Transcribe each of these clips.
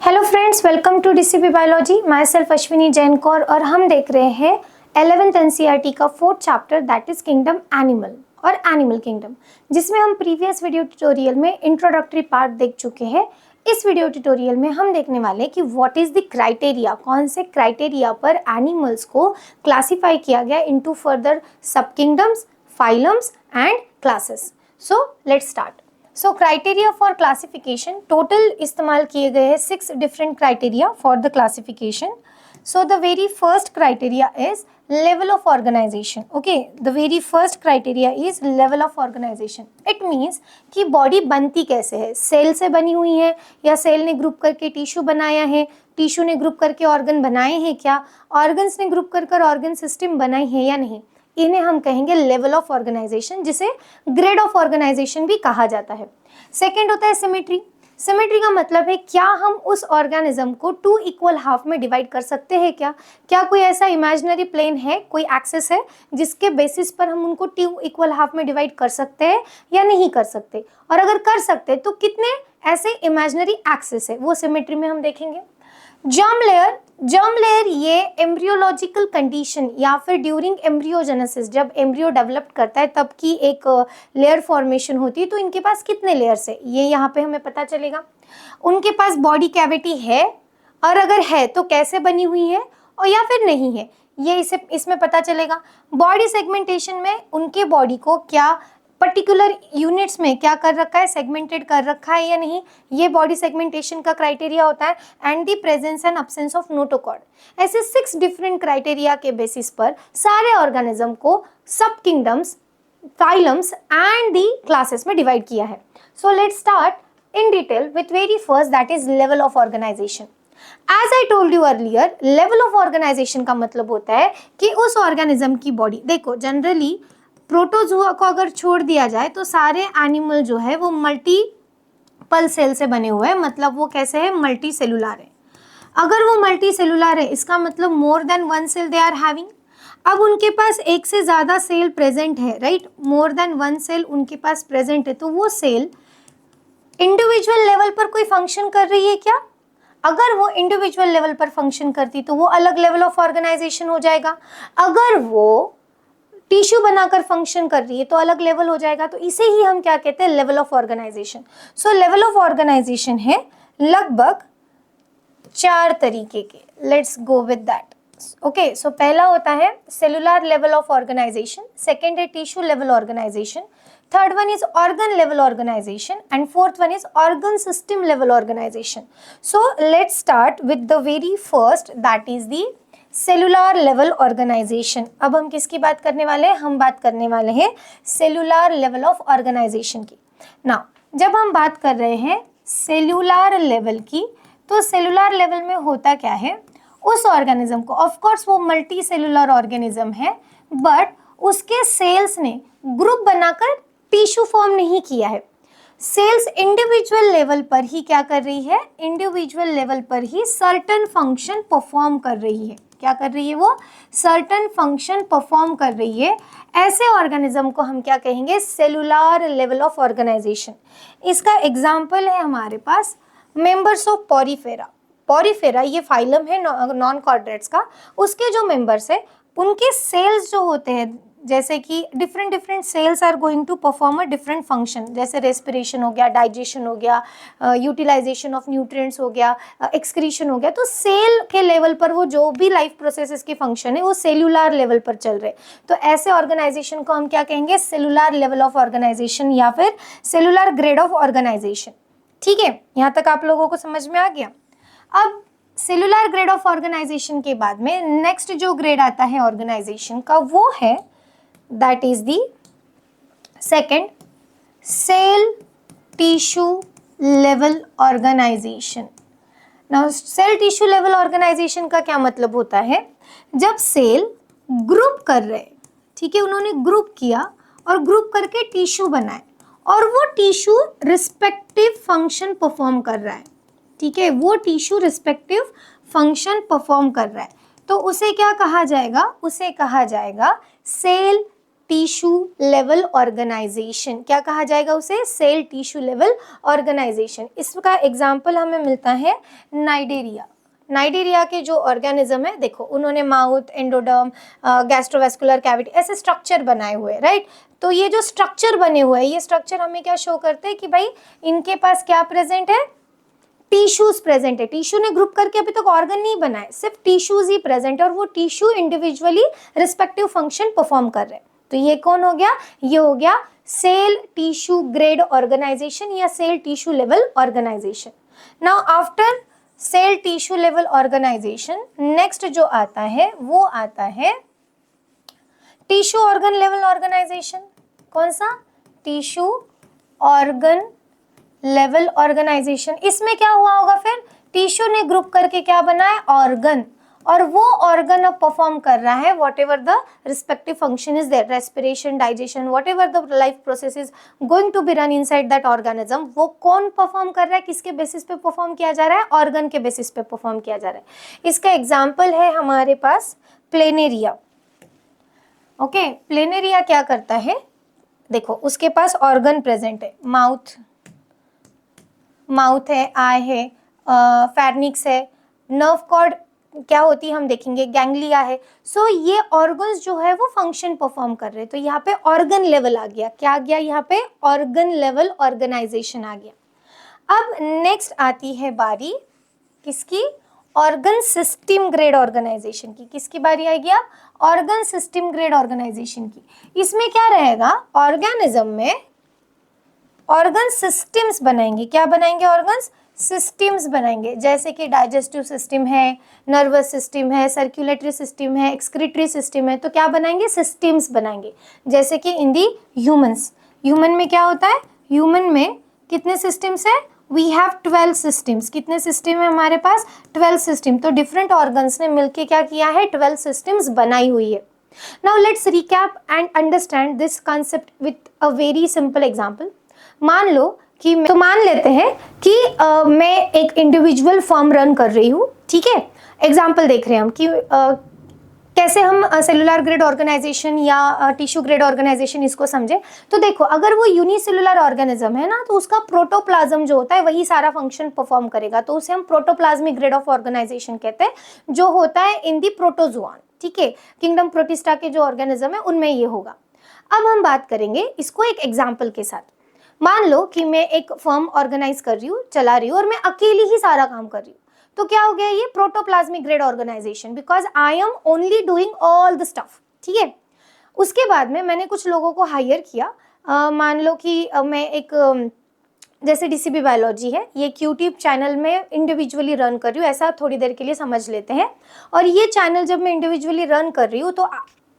Hello friends, welcome to DCP biology. Myself Ashwini Jain Kaur और हम देख रहे हैं 11th एनसीईआरटी का 4th chapter that is kingdom animal और एनिमल किंगडम, जिसमें हम प्रीवियस वीडियो ट्यूटोरियल में इंट्रोडक्टरी पार्ट देख चुके हैं। इस वीडियो ट्यूटोरियल में हम देखने वाले हैं कि व्हाट इज द क्राइटेरिया, कौन से क्राइटेरिया पर एनिमल्स को क्लासीफाई किया गया इनटू फर्दर सब kingdoms, phylums and classes. So let's start. So criteria for classification, total इस्तेमाल किए गए हैं 6 different criteria for the classification. So the very first criteria is level of organization. Okay, the very first criteria is level of organization. It means कि body बनती कैसे है, cell से बनी हुई है या सेल ने ग्रुप करके टिश्यू बनाया है, टिश्यू ने ग्रुप करके ऑर्गन बनाए हैं क्या, ऑर्गन्स ने ग्रुप कर ऑर्गन सिस्टम बनाई है या नहीं, इन्हें हम कहेंगे लेवल ऑफ ऑर्गेनाइजेशन, जिसे ग्रेड ऑफ ऑर्गेनाइजेशन भी कहा जाता है. सेकेंड होता है सिमेट्री. सिमेट्री का मतलब है क्या हम उस ऑर्गेनिज्म को 2 इक्वल हाफ में डिवाइड कर सकते हैं क्या कोई ऐसा इमेजिनरी प्लेन है, कोई एक्सिस है जिसके बेसिस पर हम उनको 2 इक्वल हाफ में डिवाइड कर सकते हैं या नहीं कर सकते, और अगर कर सकते तो कितने ऐसे इमेजिनरी एक्सिस है, वो सिमेट्री में हम देखेंगे. जर्म लेयर ये एम्ब्रियोलॉजिकल कंडीशन या फिर ड्यूरिंग एम्ब्रियोजेनेसिस, जब एम्ब्रियो डेवलप करता है तब की एक लेयर फॉर्मेशन होती है. तो इनके पास कितने लेयर्स है ये यहाँ पे हमें पता चलेगा. उनके पास बॉडी कैविटी है, और अगर है तो कैसे बनी हुई है, और या फिर नहीं है, ये इसमें पता चलेगा. बॉडी सेगमेंटेशन में उनके बॉडी को क्या पर्टिकुलर यूनिट्स में क्या कर रखा है, सेगमेंटेड कर रखा है या नहीं, ये बॉडी सेगमेंटेशन का क्राइटेरिया होता है. And the presence and absence of notochord. ऐसे 6 डिफरेंट क्राइटेरिया के बेसिस पर सारे ऑर्गेनिज्म को सब kingdoms, phylums and the classes में डिवाइड किया है. So let's start in detail with very first, that is level of organization. As I told you earlier, level of organization का मतलब होता है कि उस ऑर्गेनिज्म की बॉडी, देखो जनरली प्रोटोजुआ को अगर छोड़ दिया जाए तो सारे एनिमल जो है वो मल्टीपल सेल से बने हुए हैं, मतलब वो कैसे है, मल्टी सेलुलर है. अगर वो मल्टी सेलुलर है इसका मतलब more than 1 cell they are having. अब उनके पास एक से ज़्यादा सेल प्रेजेंट है, राइट, मोर देन 1 सेल उनके पास प्रेजेंट है, तो वो सेल इंडिविजुअल लेवल पर कोई फंक्शन कर रही है क्या? अगर वो इंडिविजुअल लेवल पर फंक्शन करती तो वो अलग लेवल ऑफ ऑर्गेनाइजेशन हो जाएगा. अगर वो टिश्यू बनाकर फंक्शन कर रही है तो अलग लेवल हो जाएगा. तो इसे ही हम क्या कहते हैं, level of organisation. So level of organisation है लगभग 4 तरीके के. Let's go with that. Okay, so पहला होता है cellular level of organisation, second है tissue level organisation, third one is organ level organisation, and fourth one is organ system level organisation. So let's start with the very first, that is the cellular level organisation. अब हम किसकी बात करने वाले हैं, हम बात करने वाले हैं सेलुलर लेवल ऑफ ऑर्गेनाइजेशन की. नाउ जब हम बात कर रहे हैं सेलुलर लेवल की, तो सेलुलर लेवल में होता क्या है, उस ऑर्गेनिज्म को, ऑफ कोर्स वो मल्टी सेलुलर ऑर्गेनिज्म है, बट उसके सेल्स ने ग्रुप बनाकर टिश्यू फॉर्म नहीं किया है. सेल्स इंडिविजुअल लेवल पर ही क्या कर रही है, इंडिविजुअल लेवल पर ही सर्टन फंक्शन परफॉर्म कर रही है. क्या कर रही है, वो सर्टन फंक्शन परफॉर्म कर रही है. ऐसे ऑर्गेनिज्म को हम क्या कहेंगे, सेलुलर लेवल ऑफ ऑर्गेनाइजेशन. इसका एग्जांपल है हमारे पास मेंबर्स ऑफ पॉरीफेरा. पॉरीफेरा ये फाइलम है नॉन कॉर्डेट्स का. उसके जो मेंबर्स है उनके सेल्स जो होते हैं, जैसे कि different cells are going to perform a different function, जैसे रेस्पिरेशन हो गया, डाइजेशन हो गया, यूटिलाइजेशन ऑफ न्यूट्रिएंट्स हो गया, एक्सक्रीशन हो गया. तो सेल के लेवल पर वो जो भी लाइफ प्रोसेसेस के फंक्शन है वो सेलुलर लेवल पर चल रहे. तो ऐसे ऑर्गेनाइजेशन को हम क्या कहेंगे, सेलुलर लेवल ऑफ ऑर्गेनाइजेशन या फिर सेलुलर ग्रेड ऑफ ऑर्गेनाइजेशन. ठीक है, यहाँ तक आप लोगों को समझ में आ गया. अब सेलुलर ग्रेड ऑफ ऑर्गेनाइजेशन के बाद में नेक्स्ट जो ग्रेड आता है ऑर्गेनाइजेशन का, वो है that is the second cell tissue level organization. now cell tissue level organization का क्या मतलब होता है, जब सेल ग्रुप कर रहे, ठीक है, उन्होंने ग्रुप किया और ग्रुप करके टिश्यू बनाए, और वो टिश्यू रिस्पेक्टिव फंक्शन परफॉर्म कर रहा है. ठीक है, वो टिश्यू रिस्पेक्टिव फंक्शन परफॉर्म कर रहा है, तो उसे क्या कहा जाएगा, उसे कहा जाएगा सेल टिश्यू लेवल ऑर्गेनाइजेशन। क्या कहा जाएगा उसे? Cell tissue level organization. इसका एग्जाम्पल हमें मिलता है नाइडेरिया। नाइडेरिया के जो ऑर्गेनिज्म है, देखो उन्होंने माउथ, एंडोडर्म, गैस्ट्रोवेस्कुलर कैविटी ऐसे स्ट्रक्चर बनाए हुए, राइट। तो ये जो स्ट्रक्चर बने हुए हैं, ये स्ट्रक्चर हमें क्या शो करते हैं कि भाई इनके पास क्या प्रेजेंट है? टिश्यूज प्रेजेंट है। टिश्यू ने ग्रुप करके अभी तक ऑर्गन नहीं बनाए, सिर्फ टिश्यूज ही प्रेजेंट है और वो tissue individually respective function perform कर रहे हैं। तो ये कौन हो गया? ये हो गया सेल टिश्यू ग्रेड ऑर्गेनाइजेशन या cell tissue level organization. Now after cell tissue level organization next जो आता है वो आता है टिश्यू ऑर्गन लेवल ऑर्गेनाइजेशन। कौन सा? Tissue organ level organization. इसमें क्या हुआ होगा फिर? टिश्यू ने ग्रुप करके क्या बनाया? ऑर्गन, और वो ऑर्गन अब परफॉर्म कर रहा है whatever the respective function is there, respiration, digestion, whatever the life process is going to be run inside that organism. वो कौन परफॉर्म कर रहा है? किसके बेसिस पे परफॉर्म किया जा रहा है? ऑर्गन के बेसिस पे परफॉर्म किया जा रहा है। इसका एग्जाम्पल है हमारे पास प्लेनेरिया। ओके, प्लेनेरिया क्या करता है? देखो उसके पास ऑर्गन प्रेजेंट है, माउथ है, आई है, फेर्निक्स है, नर्व कॉर्ड क्या होती है हम देखेंगे, गैंग्लिया है। सो ये ऑर्गन्स जो है वो फंक्शन परफॉर्म कर रहे हैं। तो यहाँ पे ऑर्गन लेवल आ गया। क्या आ गया यहाँ पे? ऑर्गन लेवल ऑर्गेनाइजेशन आ गया। अब नेक्स्ट आती है बारी किसकी? ऑर्गन सिस्टम ग्रेड ऑर्गेनाइजेशन की। किसकी बारी आएगी? अब ऑर्गन सिस्टम ग्रेड ऑर्गेनाइजेशन की। इसमें क्या रहेगा? ऑर्गेनिज्म में ऑर्गन सिस्टम्स बनाएंगे। क्या बनाएंगे? ऑर्गन्स सिस्टम्स बनाएंगे, जैसे कि डाइजेस्टिव सिस्टम है, नर्वस सिस्टम है, सर्कुलेटरी सिस्टम है, एक्सक्रीटरी सिस्टम है। तो क्या बनाएंगे? सिस्टम्स बनाएंगे। जैसे कि इन दी ह्यूमंस, ह्यूमन में क्या होता है? ह्यूमन में कितने सिस्टम्स है? We have 12 systems. कितने सिस्टम है हमारे पास? 12 सिस्टम। तो डिफरेंट ऑर्गन्स ने मिलके क्या किया है? 12 सिस्टम्स बनाई हुई है। Now let's recap and understand this concept with a very simple example. मान लो कि तो मान लेते हैं कि मैं एक इंडिविजुअल फर्म रन कर रही हूँ, ठीक है। एग्जाम्पल देख रहे हैं हम कि कैसे हम सेलुलर ग्रेड ऑर्गेनाइजेशन या टिश्यू ग्रेड ऑर्गेनाइजेशन इसको समझे। तो देखो अगर वो यूनिसेलुलर ऑर्गेनिज्म है ना, तो उसका प्रोटोप्लाज्म जो होता है वही सारा फंक्शन परफॉर्म करेगा। तो उसे हम प्रोटोप्लाज्मिक ग्रेड ऑफ ऑर्गेनाइजेशन कहते हैं, जो होता है इन दी प्रोटोजोआन, ठीक है। किंगडम प्रोटिस्टा के जो ऑर्गेनिज्म है उनमें ये होगा। अब हम बात करेंगे इसको एक एग्जाम्पल के साथ। मान लो कि मैं एक फर्म ऑर्गेनाइज कर रही हूँ, चला रही हूँ, और मैं अकेली ही सारा काम कर रही हूँ। तो क्या हो गया? ये protoplasmic grade organization, because I am only doing all the stuff, ठीक है। उसके बाद में मैंने कुछ लोगों को हायर किया। मान लो कि मैं एक जैसे डीसीबी बायोलॉजी है, ये यूट्यूब चैनल में इंडिविजुअली रन कर रही हूँ, ऐसा थोड़ी देर के लिए समझ लेते हैं। और ये चैनल जब मैं इंडिविजुअली रन कर रही हूँ, तो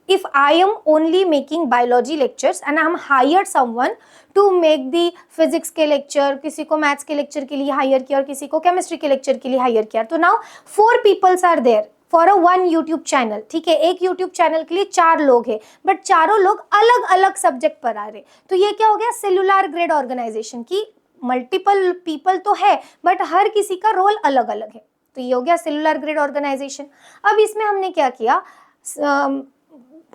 if I am only making biology lectures and I am hired someone to make the physics के lecture, किसी को maths के lecture के लिए hire किया और किसी को chemistry के lecture के लिए hire किया, तो now 4 peoples are there for a one YouTube channel, ठीक है। एक YouTube channel के लिए 4 लोग हैं, बट चारों लोग अलग अलग सब्जेक्ट पर आ रहे। तो ये क्या हो गया? सेलुलर ग्रेड ऑर्गेनाइजेशन की मल्टीपल पीपल तो है बट हर किसी का रोल अलग अलग है। तो ये हो गया सेलुलर ग्रेड ऑर्गेनाइजेशन। अब इसमें हमने क्या किया?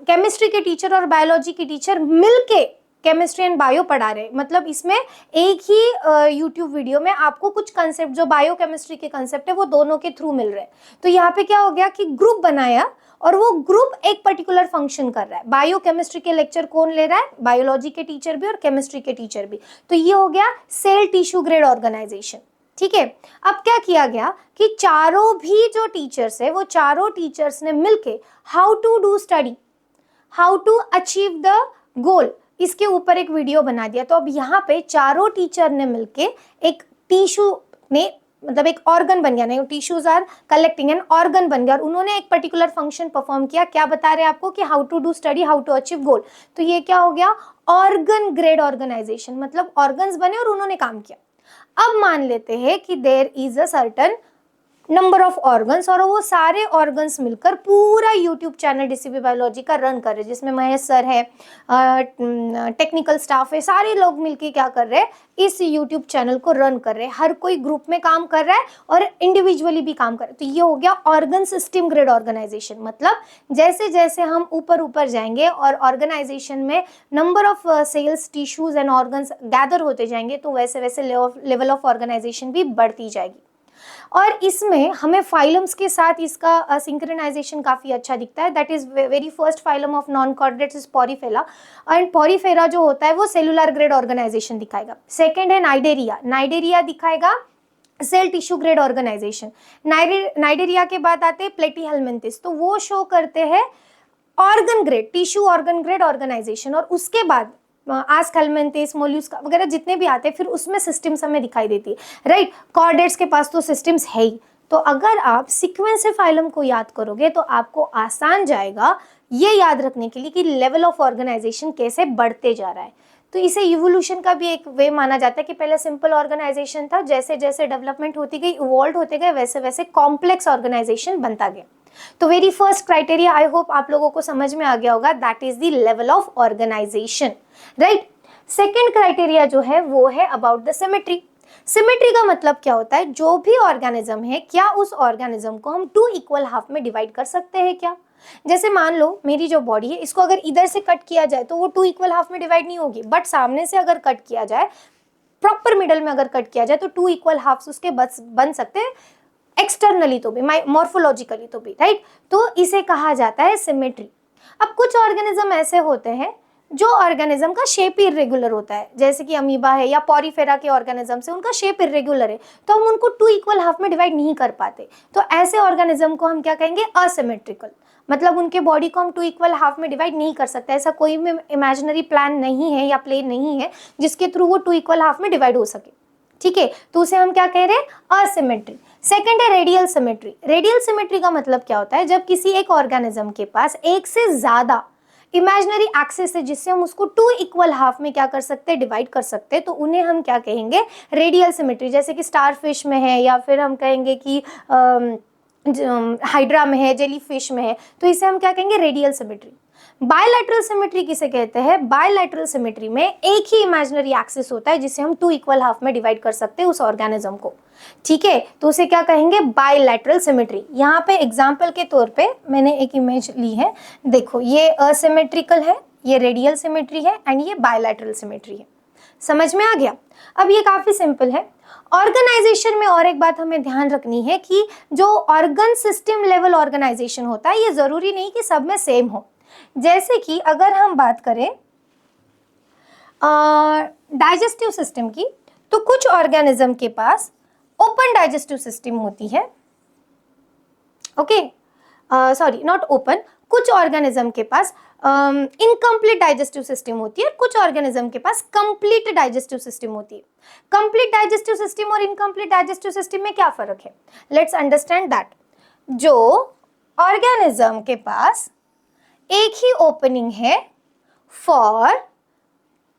केमिस्ट्री के टीचर और बायोलॉजी के टीचर मिलके केमिस्ट्री एंड बायो पढ़ा रहे। मतलब इसमें एक ही यूट्यूब वीडियो में आपको कुछ कंसेप्ट जो बायो केमिस्ट्री के कंसेप्ट है वो दोनों के थ्रू मिल रहे हैं। तो यहाँ पे क्या हो गया कि ग्रुप बनाया और वो ग्रुप एक पर्टिकुलर फंक्शन कर रहा है। बायो केमिस्ट्री के लेक्चर कौन ले रहा है? बायोलॉजी के टीचर भी और केमिस्ट्री के टीचर भी। तो ये हो गया सेल टिश्यू ग्रेड ऑर्गेनाइजेशन, ठीक है। अब क्या किया गया कि चारों भी जो टीचर्स है वो चारों टीचर्स ने मिलके how to do study, how to achieve the goal, इसके ऊपर एक वीडियो बना दिया। तो अब यहाँ पे चारों टीचर ने मिलके एक टिश्यू ने मतलब एक ऑर्गन बन गया, नहीं tissues are collecting an organ बन गया और उन्होंने एक पर्टिकुलर फंक्शन परफॉर्म किया। क्या बता रहे हैं आपको कि how to do study, how to achieve goal. तो ये क्या हो गया? ऑर्गन ग्रेड ऑर्गेनाइजेशन, मतलब ऑर्गन्स बने और उन्होंने काम किया। अब मान लेते हैं कि there is a certain number of organs, और वो सारे ऑर्गन्स मिलकर पूरा यूट्यूब चैनल डीसीपी बायोलॉजी का रन कर रहे हैं, जिसमें महेश सर है, टेक्निकल स्टाफ है, सारे लोग मिलके क्या कर रहे हैं, इस यूट्यूब चैनल को रन कर रहे हैं। हर कोई ग्रुप में काम कर रहा है और इंडिविजुअली भी काम कर रहे हैं। तो ये हो गया ऑर्गन सिस्टम ग्रिड ऑर्गेनाइजेशन। मतलब जैसे जैसे हम ऊपर ऊपर जाएंगे और ऑर्गेनाइजेशन में number of cells, tissues and organs gather होते जाएंगे, तो वैसे वैसे लेवल ऑफ ऑर्गेनाइजेशन भी बढ़ती जाएगी। और इसमें हमें फाइलम्स के साथ इसका सिंक्रोनाइजेशन काफी अच्छा दिखता है। That is very first phylum of non chordates is Porifera, and Porifera जो होता है वो सेलुलर ग्रेड ऑर्गेनाइजेशन दिखाएगा। सेकेंड है नाइडेरिया, नाइडेरिया दिखाएगा cell tissue grade organization. Cnidaria के बाद आते हैं प्लेटीहेलमिन्थिस, तो वो शो करते हैं organ grade, tissue organ grade organization. और उसके बाद आस्कहेलमिन्थिस, मोल्यूस्का वगैरह जितने भी आते हैं, फिर उसमें सिस्टम्स हमें दिखाई देती है, राइट। कॉर्डेट्स के पास तो सिस्टम्स है ही। तो अगर आप सीक्वेंस से फाइलम को याद करोगे तो आपको आसान जाएगा ये याद रखने के लिए कि लेवल ऑफ ऑर्गेनाइजेशन कैसे बढ़ते जा रहा है। तो इसे इवोल्यूशन का भी एक वे माना जाता है कि पहले सिंपल ऑर्गेनाइजेशन था, जैसे जैसे डेवलपमेंट होती गई, इवॉल्व होते गए, वैसे वैसे कॉम्प्लेक्स ऑर्गेनाइजेशन बनता गया। तो very first criteria I hope आप लोगों को समझ में आ गया होगा, that is the level of organization, right. Second criteria जो है वो है अबाउट द सिमेट्री। सिमेट्री का मतलब क्या होता है, जो भी ऑर्गेनिज्म है, क्या उस ऑर्गेनिज्म को हम 2 इक्वल हाफ में डिवाइड कर सकते हैं क्या। जैसे मान लो मेरी जो बॉडी है, इसको अगर इधर से कट किया जाए तो वो 2 इक्वल हाफ में डिवाइड नहीं होगी, बट सामने से अगर कट किया जाए, प्रॉपर मिडल में अगर कट किया जाए, तो 2 इक्वल हाफ्स उसके बन सकते हैं, एक्सटर्नली तो भी, मॉर्फोलॉजिकली तो भी, राइट। तो इसे कहा जाता है सिमेट्री। अब कुछ ऑर्गेनिज्म ऐसे होते हैं जो ऑर्गेनिज्म का शेप इरेगुलर होता है, जैसे कि अमीबा है या पॉरीफेरा के ऑर्गेनिज्म से उनका शेप इरेगुलर है, तो हम उनको 2 इक्वल हाफ में डिवाइड नहीं कर पाते। तो ऐसे ऑर्गेनिज्म को हम क्या कहेंगे, असिमेट्रिकल। मतलब उनके बॉडी को हम 2 इक्वल हाफ में डिवाइड नहीं कर सकते। ऐसा कोई भी इमेजिनरी प्लान नहीं है या प्लेन नहीं है जिसके थ्रू वो 2 इक्वल हाफ में डिवाइड हो सके, ठीक है। तो उसे हम क्या कह रहे हैं, असिमेट्री। सेकेंड है रेडियल सिमेट्री। रेडियल सिमेट्री का मतलब क्या होता है, जब किसी एक ऑर्गेनिज्म के पास एक से ज्यादा इमेजिनरी एक्सिस है जिससे हम उसको 2 इक्वल हाफ में क्या कर सकते हैं, डिवाइड कर सकते हैं, तो उन्हें हम क्या कहेंगे, रेडियल सिमेट्री। जैसे कि स्टारफिश में है, या फिर हम कहेंगे कि हाइड्रा में है, जेलीफिश में है, तो इसे हम क्या कहेंगे, रेडियल सिमेट्री। बायलैटरल सिमेट्री किसे कहते हैं, बायलैटरल सिमेट्री में एक ही इमेजिनरी एक्सिस होता है जिसे हम 2 इक्वल हाफ में डिवाइड कर सकते हैं उस ऑर्गेनिज्म को, ठीक है। तो उसे क्या कहेंगे, बायलैटरल सिमेट्री। यहाँ पे एग्जांपल के तौर पे मैंने एक इमेज ली है, देखो ये असिमेट्रिकल है, ये रेडियल सिमेट्री है, एंड ये बायलैटरल सिमेट्री है। समझ में आ गया। अब ये काफी सिंपल है। ऑर्गेनाइजेशन में और एक बात हमें ध्यान रखनी है कि जो ऑर्गन सिस्टम लेवल ऑर्गेनाइजेशन होता है, ये जरूरी नहीं कि सब में सेम हो। जैसे कि अगर हम बात करें डाइजेस्टिव सिस्टम की, तो कुछ ऑर्गेनिज्म के पास ओपन डाइजेस्टिव सिस्टम होती है, ओके, सॉरी नॉट ओपन, कुछ ऑर्गेनिज्म के पास इनकम्प्लीट डाइजेस्टिव सिस्टम होती है, कुछ ऑर्गेनिज्म के पास कंप्लीट डाइजेस्टिव सिस्टम होती है। कंप्लीट डाइजेस्टिव सिस्टम और इनकम्प्लीट डाइजेस्टिव सिस्टम में क्या फर्क है, लेट्स अंडरस्टैंड दैट। जो ऑर्गेनिज्म के पास एक ही ओपनिंग है for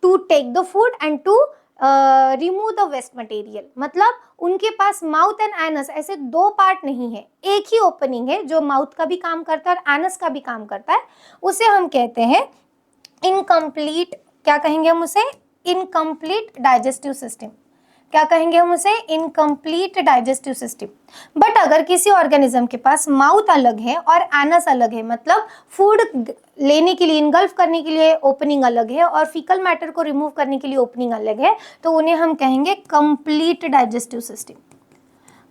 to take the food and to remove the waste material, मतलब उनके पास माउथ एंड एनस ऐसे 2 पार्ट नहीं है, एक ही ओपनिंग है जो माउथ का भी काम करता है और एनस का भी काम करता है, उसे हम कहते हैं इनकम्प्लीट, क्या कहेंगे हम उसे, इनकम्प्लीट डाइजेस्टिव सिस्टम। क्या कहेंगे हम उसे, इनकम्प्लीट डाइजेस्टिव सिस्टम। बट अगर किसी ऑर्गेनिज्म के पास माउथ अलग है और एनस अलग है, मतलब फूड लेने के लिए, इनगल्फ करने के लिए ओपनिंग अलग है और फीकल मैटर को रिमूव करने के लिए ओपनिंग अलग है, तो उन्हें हम कहेंगे complete digestive system,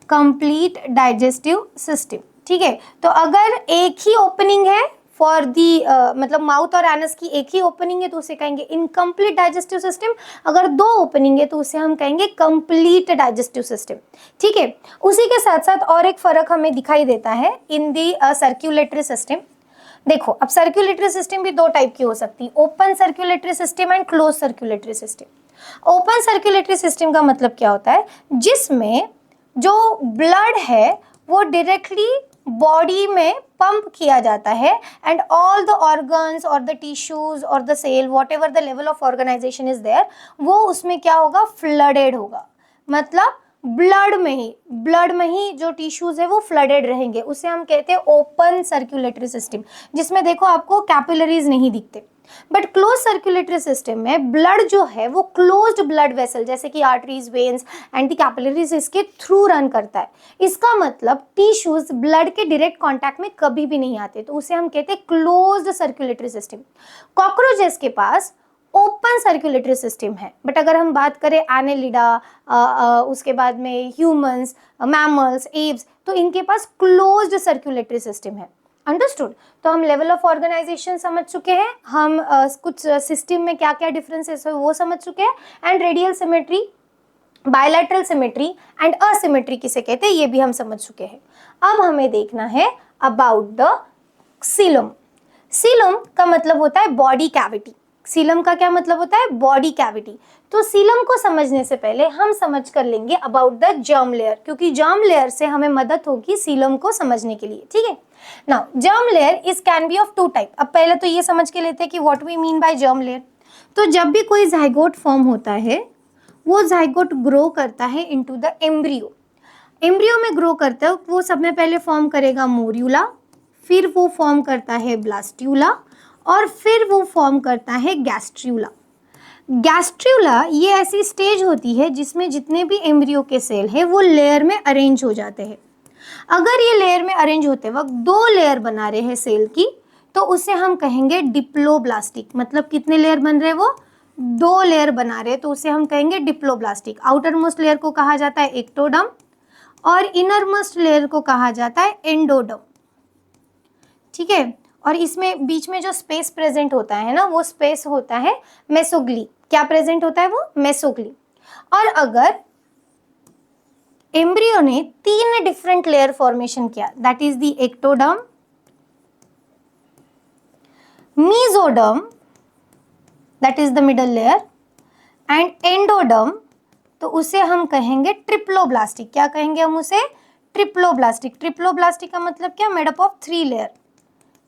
complete digestive system, ठीक है। तो अगर एक ही ओपनिंग है फॉर दी मतलब माउथ और एनस की एक ही ओपनिंग है तो उसे कहेंगे इनकम्प्लीट डाइजेस्टिव सिस्टम। अगर 2 ओपनिंग है तो उसे हम कहेंगे कंप्लीट डाइजेस्टिव सिस्टम, ठीक है। उसी के साथ साथ और एक फर्क हमें दिखाई देता है इन दी सर्क्यूलेटरी सिस्टम। देखो अब सर्क्यूलेटरी सिस्टम भी 2 टाइप की हो सकती है, open circulatory system and close circulatory system. Open circulatory system का मतलब क्या होता है, जिसमें जो ब्लड है वो डायरेक्टली बॉडी में पंप किया जाता है एंड ऑल द ऑर्गन्स और द टिश्यूज और the cell whatever the level of organization is there, वो उसमें क्या होगा, फ्लडेड होगा। मतलब ब्लड में ही जो टिश्यूज है वो फ्लडेड रहेंगे, उसे हम कहते हैं ओपन सर्कुलेटरी सिस्टम, जिसमें देखो आपको कैपिलरीज नहीं दिखते। बट क्लोज सर्कुलेटरी सिस्टम में ब्लड जो है वो क्लोज्ड ब्लड वेसल जैसे कि arteries, veins and the capillaries इसके थ्रू रन करता है। इसका मतलब टिश्यूज ब्लड के डायरेक्ट कांटेक्ट में कभी भी नहीं आते, तो उसे हम कहते हैं क्लोज्ड सर्कुलेटरी सिस्टम। कॉकरोचेस के पास ओपन सर्कुलेटरी सिस्टम है। बट अगर हम बात करें एनेलिडा, उसके बाद में ह्यूमंस, मैमल्स, एव्स, तो इनके पास क्लोज्ड सर्कुलेटरी सिस्टम है। अंडरस्टूड। तो हम लेवल ऑफ ऑर्गेनाइजेशन समझ चुके हैं, हम कुछ सिस्टम में क्या क्या डिफरेंसेस है वो समझ चुके हैं, and radial symmetry, bilateral symmetry and asymmetry किसे कहते हैं ये भी हम समझ चुके हैं। अब हमें देखना है अबाउट द सीलम। सीलम का मतलब होता है बॉडी कैविटी। सीलम का क्या मतलब होता है? Body cavity. तो सीलम को समझने से पहले हम समझ कर लेंगे अबाउट द जर्म लेयर, क्योंकि जर्म लेयर से हमें मदद होगी सीलम को समझने के लिए। ठीक है, now germ layer is can be of two type. अब पहले तो ये समझ के लेते हैं कि what we mean by germ layer. तो जब भी कोई जाइगोट फॉर्म होता है, वो जाइगोट ग्रो करता है इनटू द एम्ब्रियो। एम्ब्रियो में ग्रो करता है, वो सब में पहले फॉर्म करेगा मोर्यूला, फिर वो फॉर्म करता है ब्लास्ट्यूला, और फिर वो फॉर्म करता है गैस्ट्र्यूला। गैस्ट्र्यूला ये ऐसी स्टेज होती है जिसमें जितने भी एम्ब्रियो के सेल है वो लेयर में अरेंज हो जाते हैं। अगर ये लेयर में अरेंज होते वक्त दो लेयर बना रहे हैं सेल की, तो उसे हम कहेंगे डिप्लोब्लास्टिक। मतलब कितने लेयर बन रहे हैं? वो दो लेयर बना रहे हैं, तो उसे हम कहेंगे डिप्लोब्लास्टिक। आउटर मोस्ट लेयर को कहा जाता है एक्टोडर्म और इनर मोस्ट लेयर को कहा जाता है एंडोडर्म। ठीक है, और इसमें बीच में जो स्पेस प्रेजेंट होता है ना, वो स्पेस होता है मेसोग्ली। क्या प्रेजेंट होता है? वो मेसोग्ली। और अगर एम्ब्रियो ने 3 डिफरेंट लेयर फॉर्मेशन किया, that is the ectoderm, mesoderm that is the middle layer, and endoderm, तो उसे हम कहेंगे ट्रिप्लोब्लास्टिक। क्या कहेंगे हम उसे? ट्रिप्लोब्लास्टिक। ट्रिप्लोब्लास्टिक का मतलब क्या? Made up of 3 layer.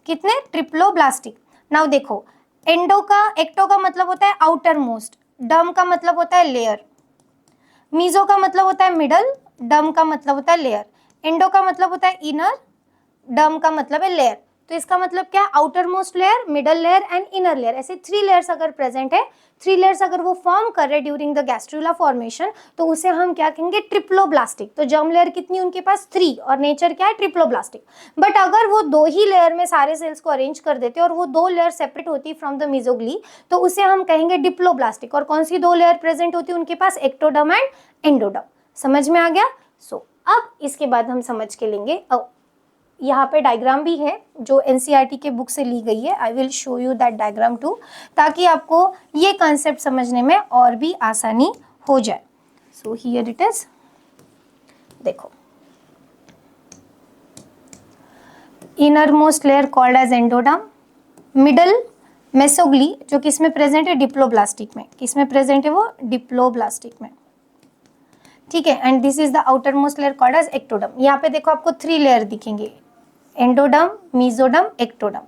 कितने? ट्रिप्लोब्लास्टिक। नाउ देखो, एक्टो का मतलब होता है आउटर मोस्ट, डर्म का मतलब होता है लेयर, मीजो का मतलब होता है मिडल, डर्म का मतलब होता है लेयर, एंडो का मतलब होता है इनर, डर्म का मतलब है लेयर। तो इसका मतलब क्या? Outer most layer, middle layer and inner layer, ऐसे 3 लेयर्स अगर प्रेजेंट है, 3 लेयर्स अगर वो फॉर्म कर रहे ड्यूरिंग द गैस्ट्रुला फॉर्मेशन, तो उसे हम क्या कहेंगे? ट्रिप्लोब्लास्टिक। तो जर्म लेयर कितनी उनके पास? 3, और नेचर क्या है? ट्रिप्लोब्लास्टिक। बट अगर वो 2 ही लेयर में सारे सेल्स को अरेंज कर देते और वो 2 लेयर सेपरेट होती फ्रॉम द मीजोग्ली, तो उसे हम कहेंगे डिप्लोब्लास्टिक। और कौन सी 2 लेयर प्रेजेंट होती है उनके पास? Ectoderm and endoderm. समझ में आ गया? सो अब इसके बाद हम समझ के लेंगे, यहाँ पे डायग्राम भी है जो एनसीईआरटी के बुक से ली गई है। I will show you that diagram too, ताकि आपको ये कॉन्सेप्ट समझने में और भी आसानी हो जाए। सो हियर इट इज, देखो, innermost layer called as endoderm, middle mesoglea जो किसमें प्रेजेंट है? डिप्लोब्लास्टिक में। किसमें प्रेजेंट है वो? डिप्लोब्लास्टिक में। ठीक है, and this is the outermost layer called as ectoderm. यहाँ पे देखो आपको 3 लेयर दिखेंगे, एंडोडर्म, मीजोडर्म, एक्टोडर्म।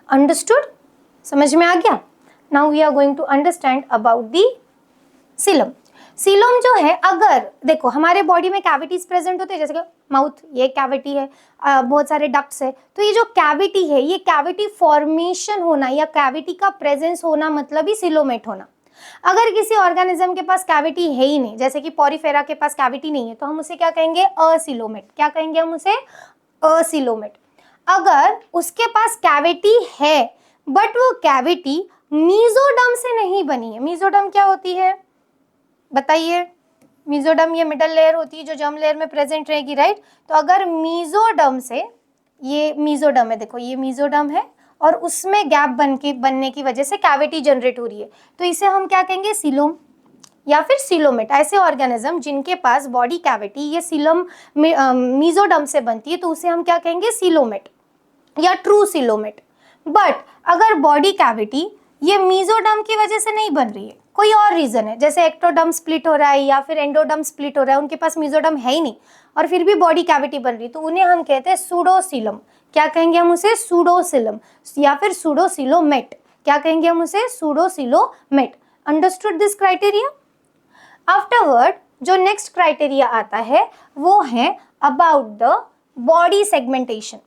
अंडरस्टूड? समझ में आ गया? Now we are going to understand about the coelom. Coelom जो है, अगर देखो हमारे बॉडी में कैविटीज प्रेजेंट होते हैं, जैसे कि माउथ, ये कैविटी है, बहुत सारे डक्ट्स है। तो ये जो कैविटी है, ये कैविटी फॉर्मेशन होना या कैविटी का प्रेजेंस होना मतलब ही सीलोमेट होना। अगर किसी ऑर्गेनिज्म के पास कैविटी है ही नहीं, जैसे कि पॉरीफेरा के पास कैविटी नहीं है, तो हम उसे क्या कहेंगे? असीलोमेट। क्या कहेंगे हम उसे? असीलोमेट। अगर उसके पास कैविटी है बट वो कैविटी मीजोडर्म से नहीं बनी है। मीजोडर्म क्या होती है बताइए? मीजोडर्म ये मिडल लेयर होती है जो जर्म लेयर में प्रेजेंट रहेगी, राइट? तो अगर मीजोडर्म से, ये मीजोडर्म है, देखो ये मीजोडर्म है और उसमें गैप बनने की वजह से कैविटी जनरेट हो रही है, तो इसे हम क्या कहेंगे? सीलोम या फिर सीलोमेट। ऐसे ऑर्गेनिज्म जिनके पास बॉडी कैविटी ये सीलम मीजोडर्म से बनती है, तो उसे हम क्या कहेंगे? सीलोमेट या ट्रू सीलोमेट। बट अगर बॉडी कैविटी ये मीजोडर्म की वजह से नहीं बन रही है, कोई और रीजन है, जैसे एक्टोडर्म स्प्लिट हो रहा है या फिर एंडोडर्म स्प्लिट हो रहा है, उनके पास मीजोडर्म है ही नहीं और फिर भी बॉडी कैविटी बन रही, तो उन्हें हम कहते हैं सूडोसीलम। क्या कहेंगे हम उसे? सूडोसीलम या फिर सूडोसीलोमेट। क्या कहेंगे हम उसे? Pseudocoelomate. Understood this criteria? Afterward जो नेक्स्ट क्राइटेरिया आता है वो है अबाउट द बॉडी सेगमेंटेशन।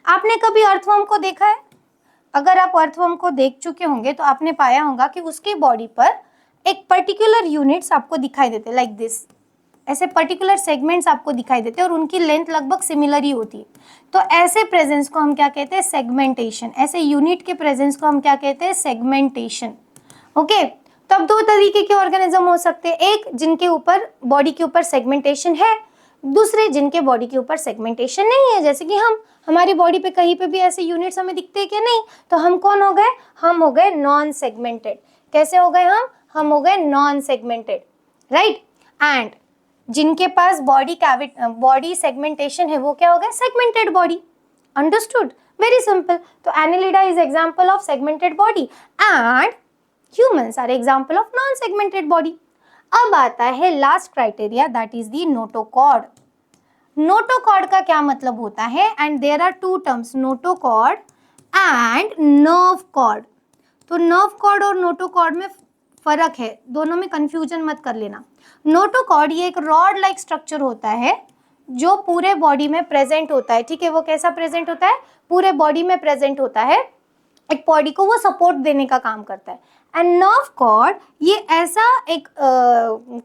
आपने कभी अर्थवर्म को देखा है? अगर आप अर्थवर्म को देख चुके होंगे तो आपने पाया होगा कि उसके बॉडी पर एक पर्टिकुलर यूनिट्स आपको दिखाई देते हैं, लाइक दिस, ऐसे पर्टिकुलर सेगमेंट्स आपको दिखाई देते हैं और उनकी लेंथ लगभग सिमिलर ही होती है। तो ऐसे प्रेजेंस को हम क्या कहते हैं? सेगमेंटेशन। ऐसे यूनिट के प्रेजेंस को हम क्या कहते हैं? सेगमेंटेशन। ओके, तो अब दो तरीके के ऑर्गेनिज्म हो सकते हैं, एक जिनके ऊपर बॉडी के ऊपर सेगमेंटेशन है, दूसरे जिनके बॉडी के ऊपर सेगमेंटेशन नहीं है। जैसे कि हमारी बॉडी पे कहीं पे भी ऐसे यूनिट्स हमें दिखते हैं क्या? नहीं। तो हम कौन हो गए? हम हो गए नॉन सेगमेंटेड। कैसे हो गए हम हो गए नॉन सेगमेंटेड, राइट। एंड जिनके पास बॉडी सेगमेंटेशन है वो क्या हो गया? Segmented body. Understood? Very simple. तो Annelida is example of segmented body and humans are example of non segmented body. अब आता है last criteria, that is the notochord. Notochord का क्या मतलब होता है? And there are two terms, notochord and nerve cord. तो नर्व कॉर्ड और नोटोकॉर्ड में फर्क है, दोनों में कंफ्यूजन मत कर लेना। नोटोकॉर्ड ये एक रॉड लाइक स्ट्रक्चर होता है जो पूरे बॉडी में प्रेजेंट होता है, ठीक है। वो कैसा प्रेजेंट होता है? पूरे बॉडी में प्रेजेंट होता है, एक बॉडी को वो सपोर्ट देने का काम करता है। एंड नर्व कॉर्ड ये ऐसा एक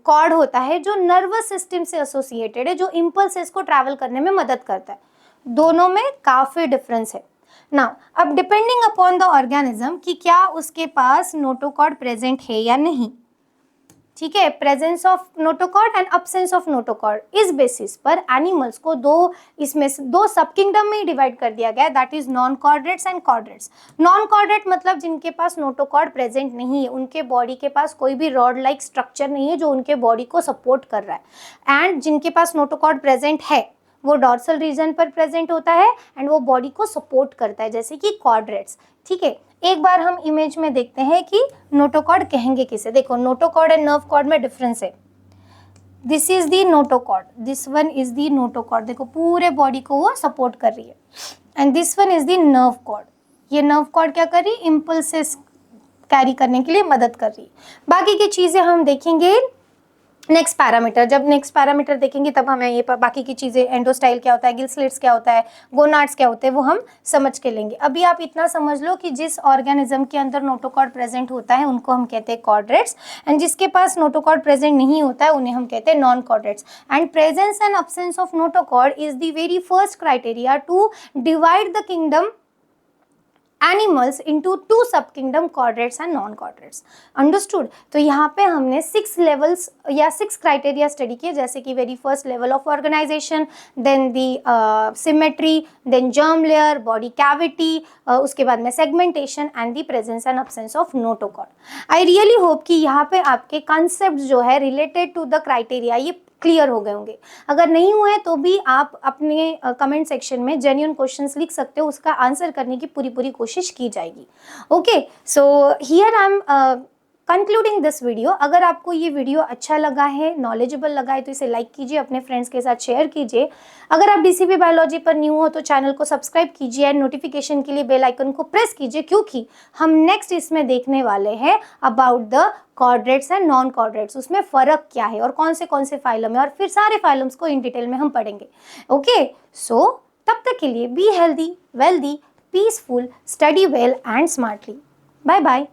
कॉर्ड होता है जो नर्वस सिस्टम से एसोसिएटेड है, जो इम्पल्सेस को ट्रैवल करने में मदद करता है। दोनों में काफी डिफरेंस है। नाउ अब डिपेंडिंग अपॉन द ऑर्गेनिज्म कि क्या उसके पास नोटोकॉर्ड प्रेजेंट है या नहीं, ठीक है। Presence of notochord and absence of notochord, इस बेसिस पर एनिमल्स को दो सब किंगडम में डिवाइड कर दिया गया है, that is non chordates and chordates. Non chordate मतलब जिनके पास नोटोकॉर्ड प्रेजेंट नहीं है, उनके बॉडी के पास कोई भी रॉड लाइक स्ट्रक्चर नहीं है जो उनके बॉडी को सपोर्ट कर रहा है। एंड जिनके पास नोटोकॉर्ड प्रेजेंट है वो डॉर्सल रीजन पर प्रेजेंट होता है एंड वो बॉडी को सपोर्ट करता है, जैसे कि कॉर्डेट्स, ठीक है। एक बार हम इमेज में देखते हैं कि नोटोकॉर्ड कहेंगे किसे। देखो, नोटोकॉर्ड एंड नर्व कॉर्ड में डिफरेंस है। This is the notochord, this one is the notochord, देखो पूरे बॉडी को वो सपोर्ट कर रही है। And this one is the nerve cord, ये नर्व कॉर्ड क्या कर रही है? इम्पल्सेस कैरी करने के लिए मदद कर रही है। बाकी की चीजें हम देखेंगे नेक्स्ट पैरामीटर। जब नेक्स्ट पैरामीटर देखेंगे तब हमें ये बाकी की चीज़ें, एंडोस्टाइल क्या होता है, गिल स्लिट्स क्या होता है, गोनाड्स क्या होते हैं, वो हम समझ के लेंगे। अभी आप इतना समझ लो कि जिस ऑर्गेनिज्म के अंदर नोटोकॉर्ड प्रेजेंट होता है उनको हम कहते हैं कॉर्डेट्स, एंड जिसके पास नोटोकॉर्ड प्रेजेंट नहीं होता है उन्हें हम कहते हैं non chordates. And presence and absence of notochord is the very first criteria to divide the kingdom animals into two sub kingdom, chordates and non chordates. Understood? तो यहाँ पे हमने 6 लेवल्स या 6 क्राइटेरिया स्टडी किए, जैसे कि very first level of organization, then the symmetry, then germ layer, body cavity, उसके बाद में segmentation and the presence and absence of notochord. I really hope कि यहाँ पे आपके कॉन्सेप्ट जो है रिलेटेड टू द क्राइटेरिया ये क्लियर हो गए होंगे। अगर नहीं हुए तो भी आप अपने कमेंट सेक्शन में जेन्युइन क्वेश्चंस लिख सकते हो, उसका आंसर करने की पूरी कोशिश की जाएगी। Okay, so here I am concluding this video. अगर आपको ये वीडियो अच्छा लगा है, नॉलेजेबल लगा है तो इसे लाइक कीजिए, अपने फ्रेंड्स के साथ शेयर कीजिए। अगर आप डीसीपी बायोलॉजी पर न्यू हो तो चैनल को सब्सक्राइब कीजिए एंड नोटिफिकेशन के लिए बेल आइकन को प्रेस कीजिए, क्योंकि हम नेक्स्ट इसमें देखने वाले हैं about the chordates and non chordates, उसमें फ़र्क क्या है और कौन से फाइलम है, और फिर सारे फाइलम्स को इन डिटेल में हम पढ़ेंगे। ओके, सो तब तक के लिए be healthy, wealthy, peaceful, study well and smartly. Bye bye.